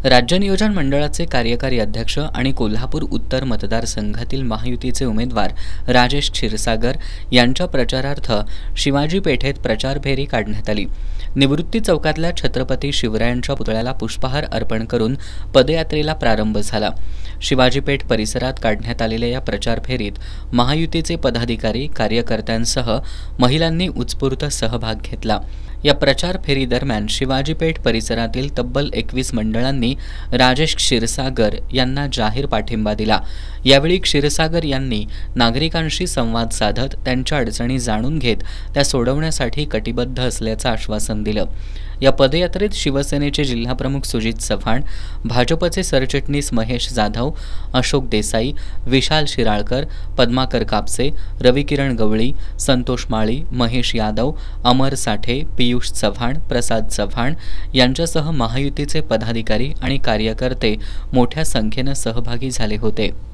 राज्य नियोजन मंडळाचे कार्यकारी अध्यक्ष आणि कोल्हापूर उत्तर मतदारसंघातील महायुतीचे उमेदवार राजेश क्षीरसागर यांच्या प्रचारार्थ शिवाजी पेठेत प्रचार फेरी काढण्यात आली। निवृत्ती चौकातल्या छत्रपती शिवरायांच्या पुतळ्याला पुष्पहार अर्पण करून पदयात्रेला प्रारंभ झाला। शिवाजी पेठ परिसरात काढण्यात आलेल्या या प्रचार फेरीत महायुतीचे पदाधिकारी, कार्यकर्त्यांसह महिलांनी उत्स्फूर्त सहभाग घेतला। या प्रचार फेरी दरम्यान शिवाजी पेठ परिसरातील तब्बल 21 मंडळांनी राजेश क्षीरसागर यांना जाहीर पाठिंबा दिला। यावेळी क्षीरसागर यांनी नागरिकांशी संवाद साधत त्यांच्या अडचणी जाणून घेत त्या सोडवण्यासाठी कटिबद्ध असल्याचं आश्वासन दिलं। या पदयात्रेत शिवसेनेचे जिल्हाप्रमुख सुजित चव्हाण, भाजपचे सरचिटणीस महेश जाधव, अशोक देसाई, विशाल शिराळकर, पद्माकर कापसे, रविकिरण गवळी, संतोष माळी, महेश यादव, अमर साठे, पियुष चव्हाण, प्रसाद चव्हाण यांच्यासह महायुतीचे पदाधिकारी आणि कार्यकर्ते मोठ्या संख्येने सहभागी झाले होते।